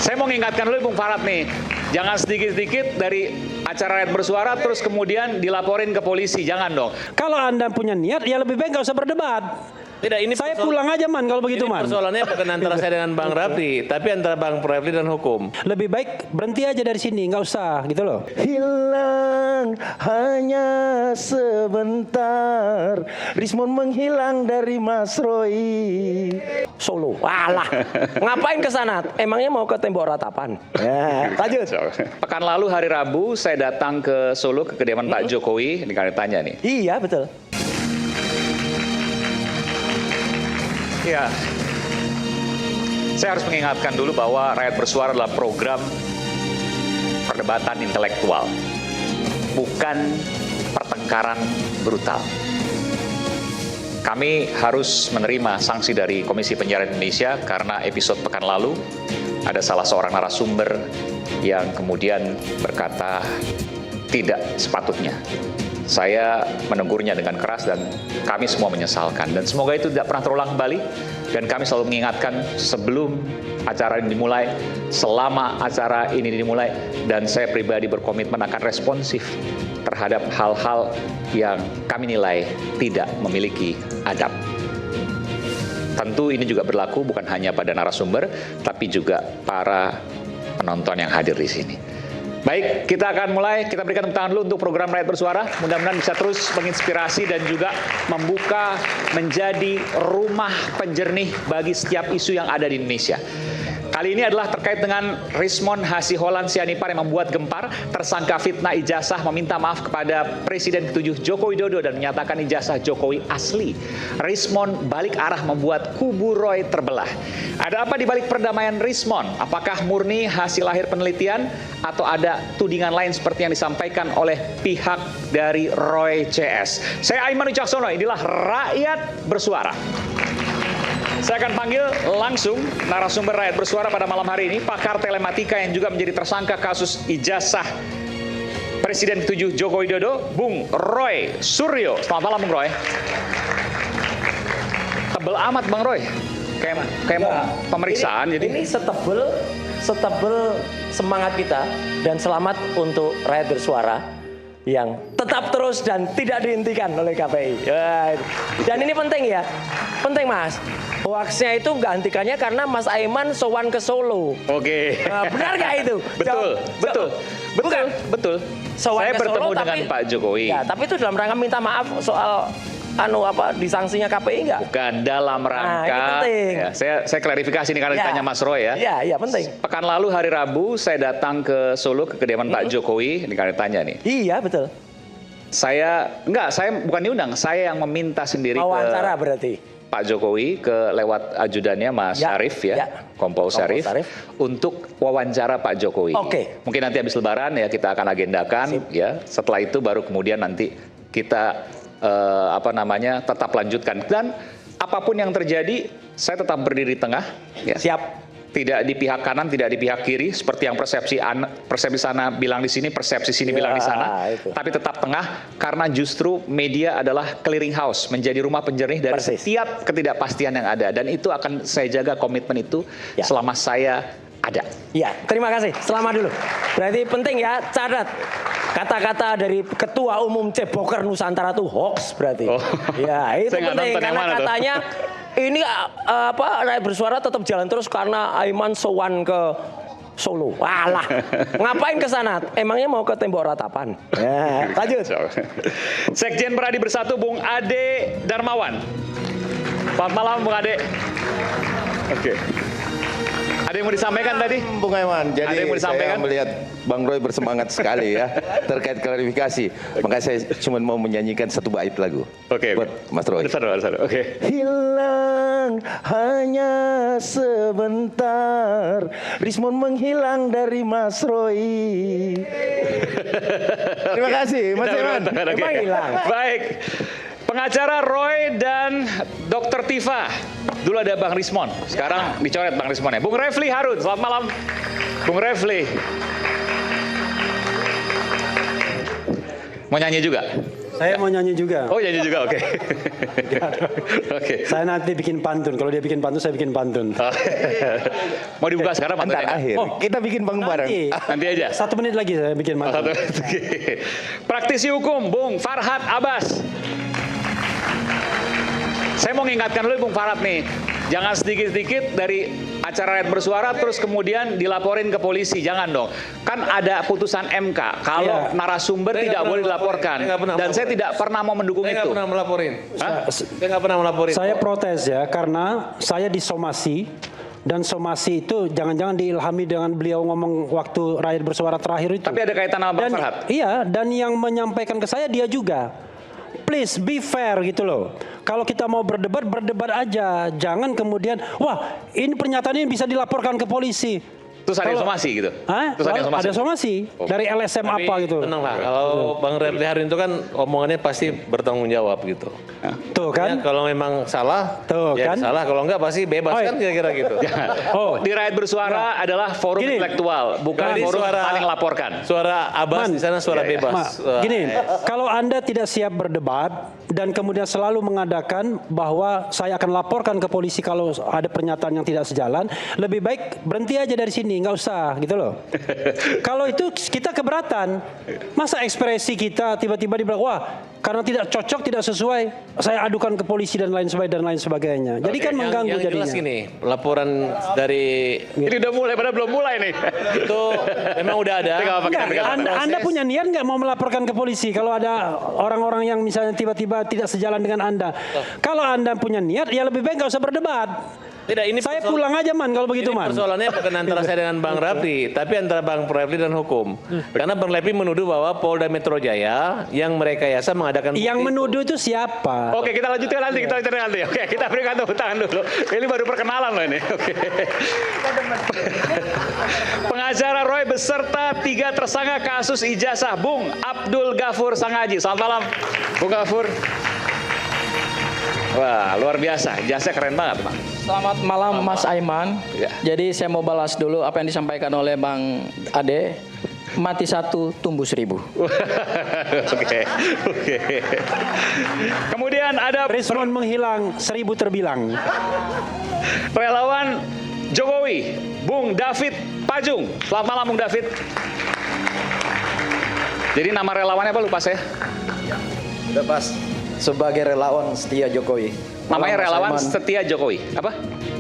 Saya mau mengingatkan dulu Bung Farad nih, jangan sedikit-sedikit dari acara rakyat bersuara terus kemudian dilaporin ke polisi, jangan dong. Kalau Anda punya niat, ya lebih baik nggak usah berdebat. Tidak, ini Saya pulang aja man kalau begitu man. Persoalannya bukan antara saya dengan Bang Rafli, tapi antara Bang Rafli dan hukum. Lebih baik berhenti aja dari sini, nggak usah gitu loh. Hilang hanya sebentar, Rismon menghilang dari Mas Roy. Solo. Walah. Ngapain ke sana? Emangnya mau ke tembok ratapan? Ya, lanjut. Pekan lalu hari Rabu saya datang ke Solo ke kediaman Pak Jokowi, ini kalian tanya nih. Iya, betul. Ya, saya harus mengingatkan dulu bahwa Rakyat Bersuara adalah program perdebatan intelektual, bukan pertengkaran brutal. Kami harus menerima sanksi dari Komisi Penyiaran Indonesia karena episode pekan lalu ada salah seorang narasumber yang kemudian berkata tidak sepatutnya. Saya menegurnya dengan keras dan kami semua menyesalkan. Dan semoga itu tidak pernah terulang kembali. Dan kami selalu mengingatkan sebelum acara ini dimulai, selama acara ini dimulai, dan saya pribadi berkomitmen akan responsif terhadap hal-hal yang kami nilai tidak memiliki adab. Tentu ini juga berlaku bukan hanya pada narasumber, tapi juga para penonton yang hadir di sini. Baik, kita akan mulai. Kita berikan tepuk tangan dulu untuk program Rakyat Bersuara. Mudah-mudahan bisa terus menginspirasi dan juga membuka menjadi rumah penjernih bagi setiap isu yang ada di Indonesia. Kali ini adalah terkait dengan Rismon Hasiholan Sianipar yang membuat gempar. Tersangka fitnah ijazah meminta maaf kepada Presiden ke-7 Joko Widodo dan menyatakan ijazah Jokowi asli. Rismon balik arah membuat kubu Roy terbelah. Ada apa di balik perdamaian Rismon? Apakah murni hasil lahir penelitian atau ada tudingan lain seperti yang disampaikan oleh pihak dari Roy CS? Saya Aiman Wicaksono, inilah Rakyat Bersuara. Saya akan panggil langsung narasumber Rakyat Bersuara pada malam hari ini, pakar telematika yang juga menjadi tersangka kasus ijazah Presiden ke-7 Joko Widodo, Bung Roy Suryo. Selamat malam Bung Roy. Tebel amat Bang Roy. Kayak mau pemeriksaan ini, jadi. Ini setebel semangat kita dan selamat untuk Rakyat Bersuara yang tetap terus dan tidak dihentikan oleh KPI. Ya, dan ini penting ya, penting Mas. Hoaxnya itu nggak hentikannya karena Mas Aiman sowan ke Solo. Oke. Nah, benar nggak itu? Betul. Sowan Saya ke bertemu Solo, dengan Pak Jokowi. Ya, tapi itu dalam rangka minta maaf soal disangsinya KPI nggak? Bukan dalam rangka. Ini penting. Ya, saya klarifikasi nih karena ditanya Mas Roy ya. Iya, penting. Pekan lalu hari Rabu saya datang ke Solo ke kediaman Pak Jokowi, ini kalian tanya nih. Iya, betul. Saya bukan diundang, saya yang meminta sendiri wawancara ke berarti Pak Jokowi lewat ajudannya Mas Syarif Kompol Syarif untuk wawancara Pak Jokowi. Oke. Mungkin nanti habis Lebaran ya kita akan agendakan ya. Setelah itu baru kemudian nanti kita tetap lanjutkan dan apapun yang terjadi saya tetap berdiri di tengah. Ya. Siap. Tidak di pihak kanan, tidak di pihak kiri, seperti yang persepsi sana bilang di sini, persepsi sini bilang di sana. Itu. Tapi tetap tengah, karena justru media adalah clearing house, menjadi rumah penjernih dari setiap ketidakpastian yang ada. Dan itu akan saya jaga komitmen itu selama saya ada. Ya, terima kasih. Selamat dulu. Berarti penting ya, catat. Kata-kata dari Ketua Umum Ceboker Nusantara itu hoax berarti. Ya, itu penting karena katanya ini Rakyat Bersuara tetap jalan terus karena Aiman sowan ke Solo. Walah. Ngapain ke sana? Emangnya mau ke tembok ratapan? Ya, lanjut. Sekjen Peradi Bersatu Bung Ade Darmawan. Selamat malam Bung Ade. Oke. Ada yang mau disampaikan tadi? Bung Aiman, jadi saya melihat Bang Roy bersemangat sekali ya terkait klarifikasi. Maka saya cuma mau menyanyikan satu bait lagu. Oke. Buat Mas Roy. Oke. Hilang hanya sebentar, Rismon menghilang dari Mas Roy. Terima kasih, Mas Aiman. Emang hilang. Baik. Pengacara Roy dan Dr. Tifa. Dulu ada Bang Rismon, sekarang dicoret Bang Rismon ya. Bung Refli Harun, selamat malam. Bung Refli. Mau nyanyi juga? Saya mau nyanyi juga. Oh, nyanyi juga, oke. Oke. Saya nanti bikin pantun. Kalau dia bikin pantun, saya bikin pantun. Mau dibuka sekarang Antar pantunnya? akhir. Kita bikin panggung bareng. Nanti aja. 1 menit lagi saya bikin pantun. Praktisi hukum, Bung Farhad Abbas. Saya mau mengingatkan dulu Bung Farhad nih, jangan sedikit-sedikit dari acara rakyat bersuara terus kemudian dilaporin ke polisi, jangan dong. Kan ada putusan MK, kalau narasumber tidak boleh dilaporkan. Dan saya tidak pernah mau mendukung itu. Saya nggak pernah melaporin. Saya nggak pernah melaporin. Saya protes ya, karena saya disomasi. Dan somasi itu jangan-jangan diilhami dengan beliau ngomong waktu rakyat bersuara terakhir itu. Tapi ada kaitan sama Bang Farhad? Iya, dan yang menyampaikan ke saya dia juga. Please be fair gitu loh. Kalau kita mau berdebat, berdebat aja. Jangan kemudian, wah ini pernyataan ini bisa dilaporkan ke polisi. Terus ada somasi gitu? Hah? Terus ada somasi? Ada somasi dari LSM Tapi apa gitu. tenang lah, kalau Bang Refli hari itu kan omongannya pasti bertanggung jawab gitu. Tuh kan? Ya, kalau memang salah, Tuh, ya kan? salah. Kalau enggak pasti bebas Oh, kan kira-kira gitu. Oh, Di rakyat bersuara adalah forum Gini. intelektual, bukan Tadi forum suara- saling laporkan. Suara Abbas Man. di sana suara Iya, iya. bebas. Wah, Gini, kalau Anda tidak siap berdebat dan kemudian selalu mengadakan bahwa saya akan laporkan ke polisi kalau ada pernyataan yang tidak sejalan, lebih baik berhenti aja dari sini, nggak usah gitu loh. Kalau itu kita keberatan, masa ekspresi kita tiba-tiba dibilang wah karena tidak cocok, tidak sesuai, saya adukan ke polisi dan lain sebagainya. Jadi kan mengganggu yang jadinya. jelas gini, laporan dari Ini udah mulai, padahal belum mulai nih. itu memang udah ada. Enggak, Anda punya niat nggak mau melaporkan ke polisi kalau ada orang-orang yang misalnya tiba-tiba tidak sejalan dengan Anda? Kalau Anda punya niat, ya lebih baik nggak usah berdebat. Tidak, ini Saya pulang aja man kalau begitu ini man. persoalannya bukan antara saya dengan Bang Refli, tapi antara Bang Refli dan hukum. Karena Bang Refli menuduh bahwa Polda Metro Jaya yang merekayasa mengadakan bukti Yang menuduh itu siapa? Oke, kita lanjutkan nanti, Oke, kita berikan tepuk tangan dulu. Ini baru perkenalan loh ini. Oke. Pengacara Roy beserta 3 tersangka kasus ijazah Bung Abdul Ghafur Sangaji. Selamat malam, Bung Ghafur. Wah, luar biasa. Ijazahnya keren banget, Bang. Selamat malam Mas Aiman. Ya. Jadi saya mau balas dulu apa yang disampaikan oleh Bang Ade. Mati 1, tumbuh 1000. Oke. Kemudian ada Rismon menghilang, 1000 terbilang. relawan Jokowi, Bung David Pajung. Selamat malam, Bung David. Jadi nama relawannya apa lupa saya? Udah pas. Sebagai relawan setia Jokowi. Namanya Mas relawan Aiman. setia Jokowi. Apa?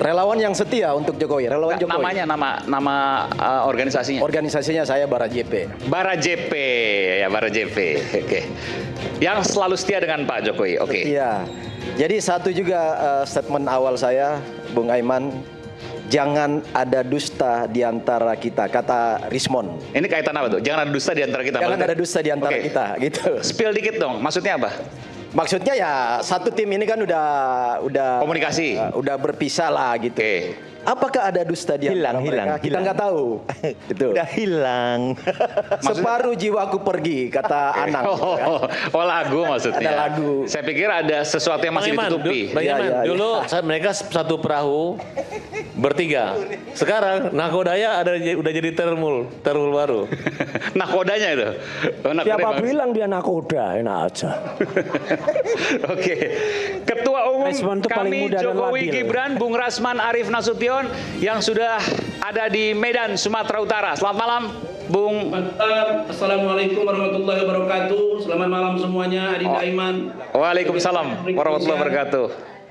Relawan yang setia untuk Jokowi. Relawan Jokowi. Namanya, nama organisasinya. Organisasinya saya Bara JP. Bara JP, ya Bara JP. Oke. Yang selalu setia dengan Pak Jokowi. Oke. Iya. Jadi satu juga statement awal saya, Bung Aiman. Jangan ada dusta di antara kita, kata Rismon. Ini kaitan apa tuh? Jangan ada dusta di antara kita. Jangan maksudnya? ada dusta di antara Oke. kita, gitu. Spill dikit dong. Maksudnya apa? Maksudnya ya satu tim ini kan udah Komunikasi. udah berpisah lah gitu. Oke. Apakah ada dusta di antara mereka? Kita nggak tahu. Itu. Udah hilang. Separuh jiwaku pergi, kata Anang. Oh, lagu maksudnya. Ada lagu. Saya pikir ada sesuatu yang masih Bang Iman, ditutupi. Bang Iya, Iman, iya, dulu mereka satu perahu bertiga. Sekarang nakodanya udah jadi termul baru. Nakodanya itu. Oh, nakodanya Siapa bagus. bilang dia nakoda, enak aja. Oke. Ketua Umum Respon itu paling kami mudah dan Jokowi labil. Gibran, Bung Rasman Arif Nasution yang sudah ada di Medan, Sumatera Utara. Selamat malam, Bung. Mantap. Assalamualaikum warahmatullahi wabarakatuh. Selamat malam semuanya, Adinda Aiman. Waalaikumsalam warahmatullahi wabarakatuh.